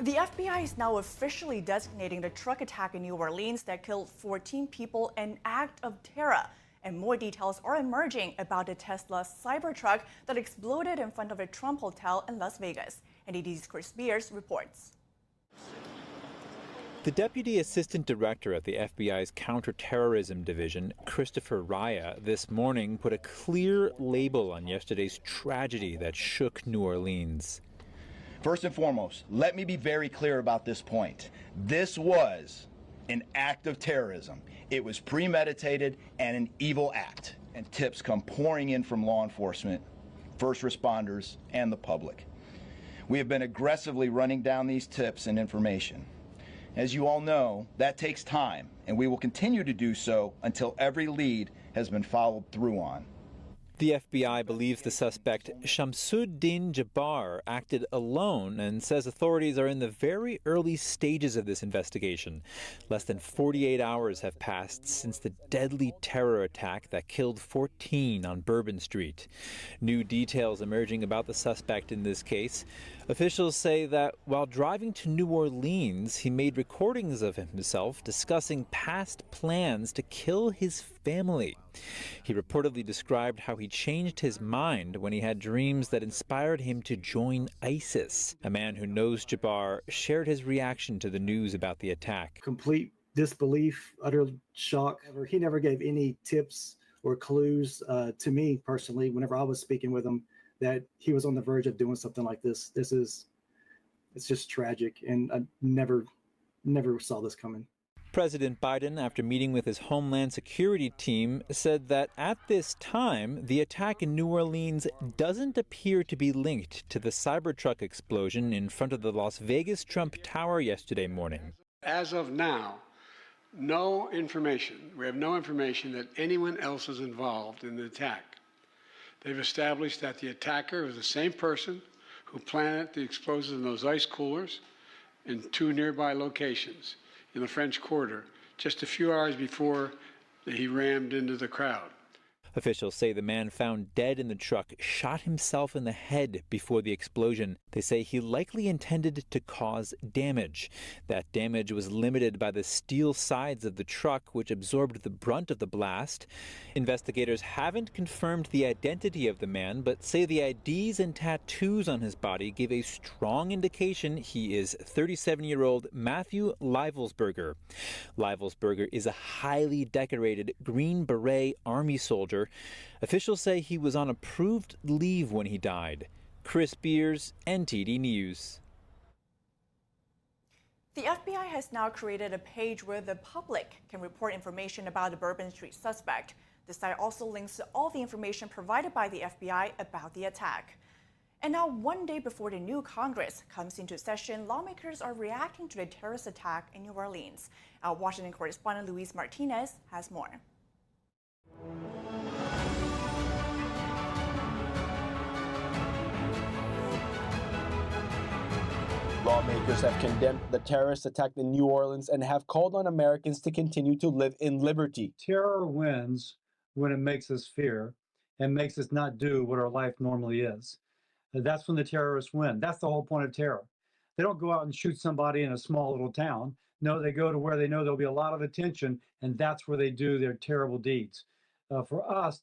The FBI is now officially designating the truck attack in New Orleans that killed 14 people an act of terror. And more details are emerging about the Tesla Cybertruck that exploded in front of a Trump hotel in Las Vegas. NDT's Chris Spears reports. The Deputy Assistant Director at the FBI's Counterterrorism Division, Christopher Raya, this morning put a clear label on yesterday's tragedy that shook New Orleans. First and foremost, let me be very clear about this point. This was an act of terrorism. It was premeditated and an evil act. And tips come pouring in from law enforcement, first responders, and the public. We have been aggressively running down these tips and information. As you all know, that takes time, and we will continue to do so until every lead has been followed through on. The FBI believes the suspect Shamsuddin Jabbar acted alone and says authorities are in the very early stages of this investigation. Less than 48 hours have passed since the deadly terror attack that killed 14 on Bourbon Street. New details emerging about the suspect in this case. Officials say that while driving to New Orleans, he made recordings of himself discussing past plans to kill his family. He reportedly described how he changed his mind when he had dreams that inspired him to join ISIS. A man who knows Jabbar shared his reaction to the news about the attack. Complete disbelief, utter shock. He never gave any tips or clues to me personally whenever I was speaking with him that he was on the verge of doing something like this. It's just tragic, and I never saw this coming. President Biden, after meeting with his Homeland Security team, said that at this time, the attack in New Orleans doesn't appear to be linked to the Cybertruck explosion in front of the Las Vegas Trump Tower yesterday morning. As of now, we have no information that anyone else is involved in the attack. They've established that the attacker was the same person who planted the explosives in those ice coolers in two nearby locations in the French Quarter just a few hours before he rammed into the crowd. Officials say the man found dead in the truck shot himself in the head before the explosion. They say he likely intended to cause damage. That damage was limited by the steel sides of the truck, which absorbed the brunt of the blast. Investigators haven't confirmed the identity of the man, but say the IDs and tattoos on his body give a strong indication he is 37-year-old Matthew Livelsberger. Livelsberger is a highly decorated Green Beret Army soldier. Officials say he was on approved leave when he died. Chris Spears, NTD News. The FBI has now created a page where the public can report information about the Bourbon Street suspect. The site also links to all the information provided by the FBI about the attack. And now, one day before the new Congress comes into session, lawmakers are reacting to the terrorist attack in New Orleans. Our Washington correspondent Luis Martinez has more. Lawmakers have condemned the terrorist attack in New Orleans and have called on Americans to continue to live in liberty. Terror wins when it makes us fear and makes us not do what our life normally is. That's when the terrorists win. That's the whole point of terror. They don't go out and shoot somebody in a small little town. No, they go to where they know there'll be a lot of attention, and that's where they do their terrible deeds. For us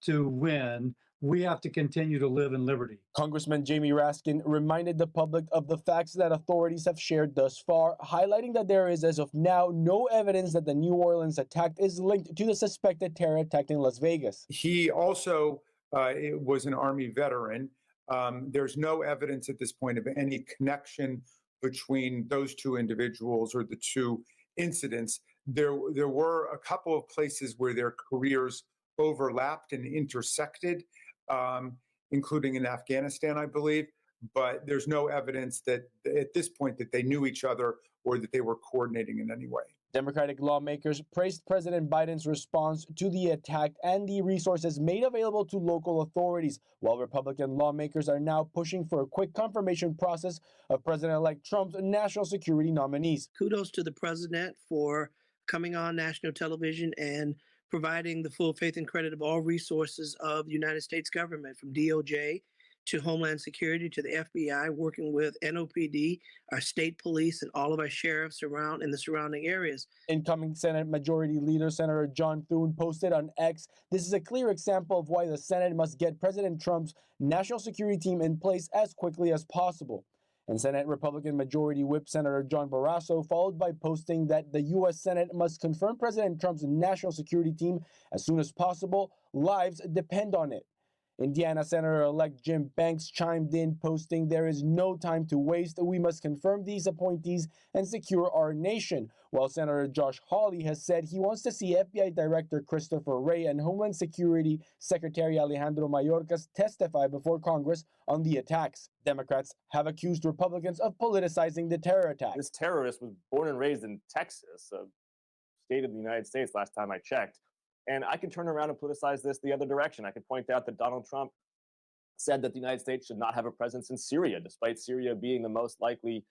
to win, we have to continue to live in liberty. Congressman Jamie Raskin reminded the public of the facts that authorities have shared thus far, highlighting that there is, as of now, no evidence that the New Orleans attack is linked to the suspected terror attack in Las Vegas. He also was an Army veteran. There's no evidence at this point of any connection between those two individuals or the two incidents. There were a couple of places where their careers overlapped and intersected, including in Afghanistan, I believe. But there's no evidence that at this point that they knew each other or that they were coordinating in any way. Democratic lawmakers praised President Biden's response to the attack and the resources made available to local authorities, while Republican lawmakers are now pushing for a quick confirmation process of President-elect Trump's national security nominees. Kudos to the president for coming on national television and providing the full faith and credit of all resources of the United States government, from DOJ to Homeland Security, to the FBI, working with NOPD, our state police, and all of our sheriffs around in the surrounding areas. Incoming Senate Majority Leader Senator John Thune posted on X, "This is a clear example of why the Senate must get President Trump's national security team in place as quickly as possible." And Senate Republican Majority Whip Senator John Barrasso followed by posting that the U.S. Senate must confirm President Trump's national security team as soon as possible. Lives depend on it. Indiana Senator-elect Jim Banks chimed in, posting, "There is no time to waste. We must confirm these appointees and secure our nation." While Senator Josh Hawley has said he wants to see FBI Director Christopher Wray and Homeland Security Secretary Alejandro Mayorkas testify before Congress on the attacks. Democrats have accused Republicans of politicizing the terror attack. This terrorist was born and raised in Texas, a state of the United States, last time I checked. And I could turn around and politicize this the other direction. I could point out that Donald Trump said that the United States should not have a presence in Syria, despite Syria being the most likely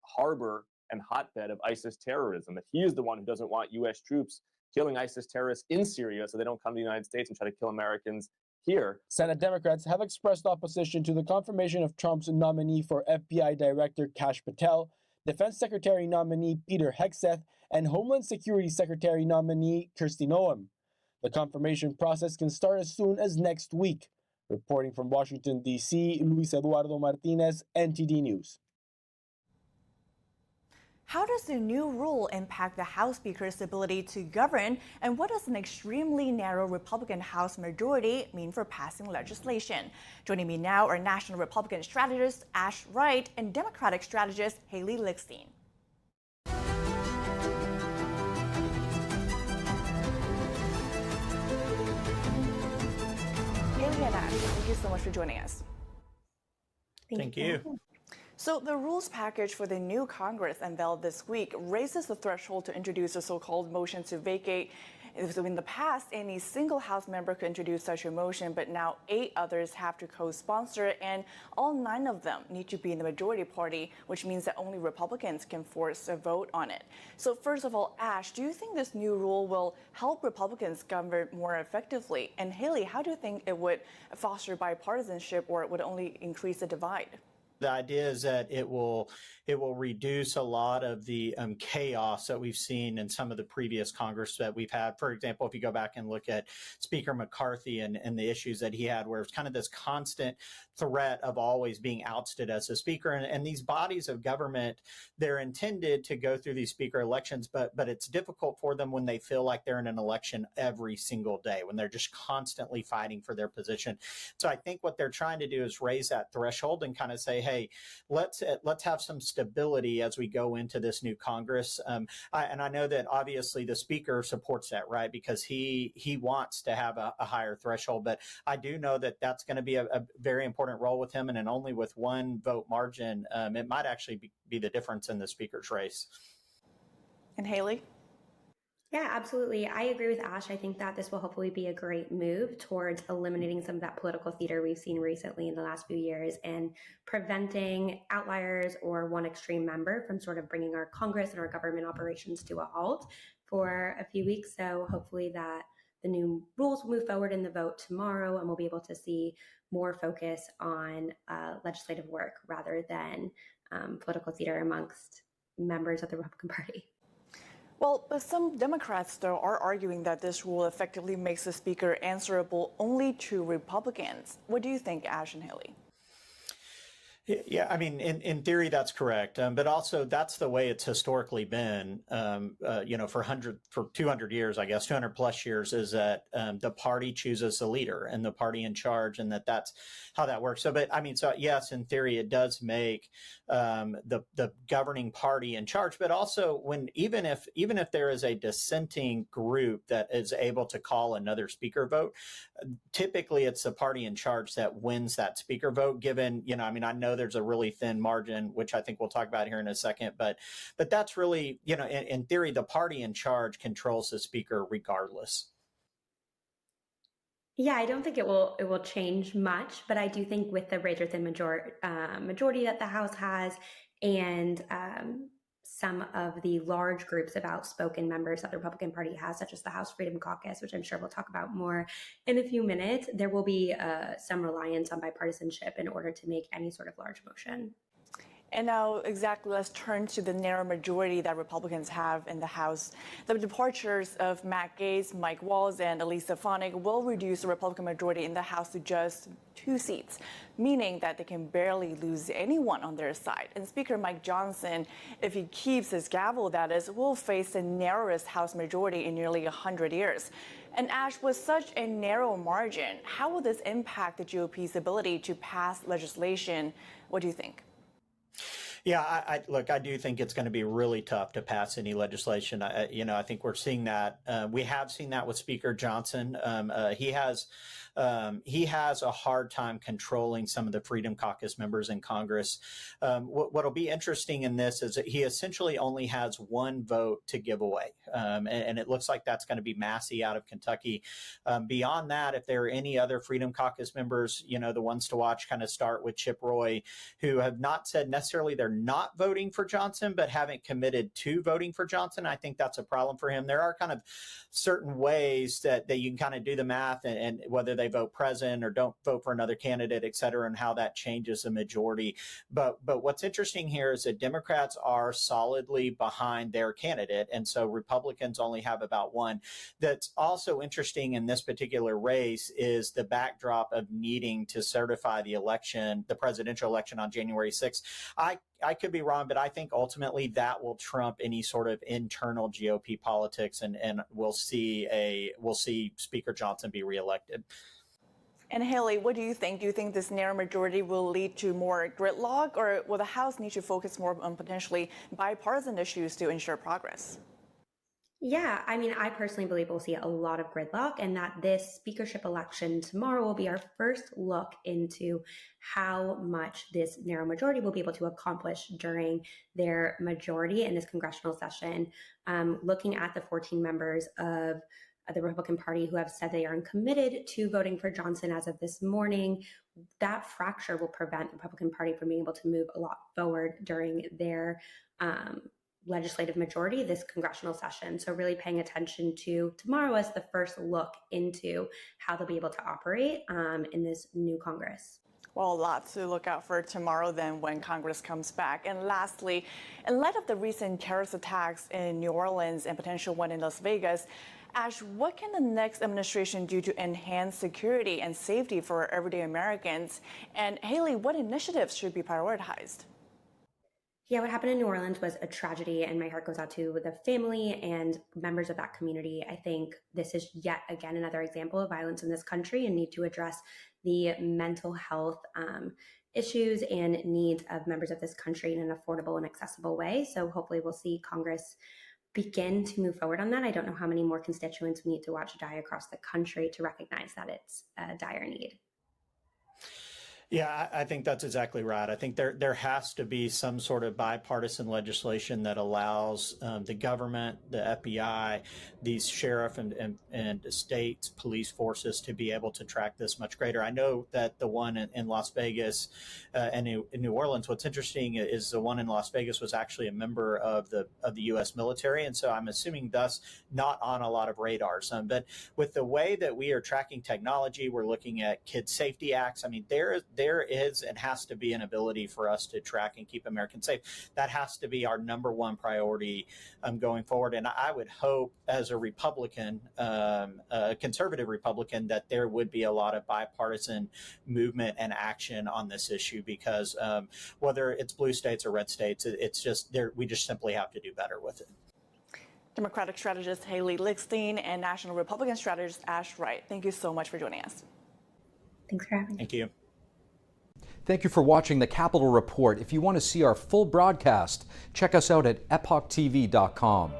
harbor and hotbed of ISIS terrorism, that he is the one who doesn't want U.S. troops killing ISIS terrorists in Syria so they don't come to the United States and try to kill Americans here. Senate Democrats have expressed opposition to the confirmation of Trump's nominee for FBI Director Kash Patel, Defense Secretary nominee Peter Hegseth, and Homeland Security Secretary nominee Kristi Noem. The confirmation process can start as soon as next week. Reporting from Washington, D.C., Luis Eduardo Martinez, NTD News. How does the new rule impact the House Speaker's ability to govern, and what does an extremely narrow Republican House majority mean for passing legislation? Joining me now are National Republican strategist Ash Wright and Democratic strategist Haley Lickstein. Haley and Ash, thank you so much for joining us. Thank you. So the rules package for the new Congress unveiled this week raises the threshold to introduce a so-called motion to vacate. So in the past, any single House member could introduce such a motion, but now 8 others have to co-sponsor, and all 9 of them need to be in the majority party, which means that only Republicans can force a vote on it. So first of all, Ash, do you think this new rule will help Republicans govern more effectively? And Haley, how do you think it would foster bipartisanship, or it would only increase the divide? The idea is that it will reduce a lot of the chaos that we've seen in some of the previous Congress that we've had. For example, if you go back and look at Speaker McCarthy and the issues that he had, where it's kind of this constant threat of always being ousted as a speaker. And these bodies of government, they're intended to go through these speaker elections, but it's difficult for them when they feel like they're in an election every single day, when they're just constantly fighting for their position. So I think what they're trying to do is raise that threshold and kind of say, hey, let's have some stability as we go into this new Congress. And I know that obviously the speaker supports that, right? Because he wants to have a higher threshold. But I do know that that's going to be a very important role with him. And only with 1 vote margin, it might actually be the difference in the speaker's race. And Haley? Yeah, absolutely. I agree with Ash. I think that this will hopefully be a great move towards eliminating some of that political theater we've seen recently in the last few years and preventing outliers or one extreme member from sort of bringing our Congress and our government operations to a halt for a few weeks. So hopefully that the new rules will move forward in the vote tomorrow, and we'll be able to see more focus on legislative work rather than political theater amongst members of the Republican Party. Well, but some Democrats, though, are arguing that this rule effectively makes the speaker answerable only to Republicans. What do you think, Ash and Haley? Yeah, I mean, in theory, that's correct. But also that's the way it's historically been, for 200 years, I guess, 200 plus years, is that the party chooses the leader and the party in charge, and that's how that works. So, but I mean, so yes, in theory, it does make the governing party in charge. But also even if there is a dissenting group that is able to call another speaker vote, typically it's the party in charge that wins that speaker vote, given, I mean, I know there's a really thin margin, which I think we'll talk about here in a second, but that's really, in theory, the party in charge controls the speaker regardless. Yeah, I don't think it will change much, but I do think with the razor thin majority that the House has, and some of the large groups of outspoken members that the Republican Party has, such as the House Freedom Caucus, which I'm sure we'll talk about more in a few minutes, there will be some reliance on bipartisanship in order to make any sort of large motion. And now, exactly, let's turn to the narrow majority that Republicans have in the House. The departures of Matt Gaetz, Mike Waltz, and Elisa Stefanik will reduce the Republican majority in the House to just 2 seats, meaning that they can barely lose anyone on their side. And Speaker Mike Johnson, if he keeps his gavel, that is, will face the narrowest House majority in nearly 100 years. And Ash, with such a narrow margin, how will this impact the GOP's ability to pass legislation? What do you think? Yeah, I do think it's going to be really tough to pass any legislation. I think we're seeing that. We have seen that with Speaker Johnson. He has a hard time controlling some of the Freedom Caucus members in Congress. What'll be interesting in this is that he essentially only has 1 vote to give away. And it looks like that's going to be Massey out of Kentucky. Beyond that, if there are any other Freedom Caucus members, the ones to watch kind of start with Chip Roy, who have not said necessarily they're not voting for Johnson, but haven't committed to voting for Johnson. I think that's a problem for him. There are kind of certain ways that you can kind of do the math and whether they vote present or don't vote for another candidate, et cetera, and how that changes the majority. But what's interesting here is that Democrats are solidly behind their candidate. And so Republicans only have about 1. That's also interesting in this particular race is the backdrop of needing to certify the election, the presidential election on January 6th. I could be wrong, but I think ultimately that will trump any sort of internal GOP politics, and we'll see Speaker Johnson be reelected. And Haley, what do you think? Do you think this narrow majority will lead to more gridlock, or will the House need to focus more on potentially bipartisan issues to ensure progress? Yeah, I personally believe we'll see a lot of gridlock, and that this speakership election tomorrow will be our first look into how much this narrow majority will be able to accomplish during their majority in this congressional session. Looking at the 14 members of the Republican Party who have said they are committed to voting for Johnson as of this morning, that fracture will prevent the Republican Party from being able to move a lot forward during their legislative majority this congressional session. So really paying attention to tomorrow as the first look into how they'll be able to operate in this new Congress. Well, a lot to look out for tomorrow then when Congress comes back. And lastly, in light of the recent terrorist attacks in New Orleans and potential one in Las Vegas, Ash, what can the next administration do to enhance security and safety for everyday Americans? And Haley, what initiatives should be prioritized? Yeah, what happened in New Orleans was a tragedy, and my heart goes out to the family and members of that community. I think this is yet again another example of violence in this country and need to address the mental health issues and needs of members of this country in an affordable and accessible way. So hopefully we'll see Congress begin to move forward on that. I don't know how many more constituents we need to watch die across the country to recognize that it's a dire need. Yeah, I think that's exactly right. I think there has to be some sort of bipartisan legislation that allows the government, the FBI, these sheriff and state police forces to be able to track this much greater. I know that the one in Las Vegas and in New Orleans, what's interesting is the one in Las Vegas was actually a member of the U.S. military, and so I'm assuming thus not on a lot of radars. But with the way that we are tracking technology, we're looking at kid safety acts. I mean, there is and has to be an ability for us to track and keep Americans safe. That has to be our number one priority going forward. And I would hope as a Republican, a conservative Republican, that there would be a lot of bipartisan movement and action on this issue because whether it's blue states or red states, it's just there. We just simply have to do better with it. Democratic strategist Haley Lichtenstein and National Republican strategist Ash Wright, thank you so much for joining us. Thanks for having me. Thank you. Thank you for watching the Capitol Report. If you want to see our full broadcast, check us out at epochtv.com.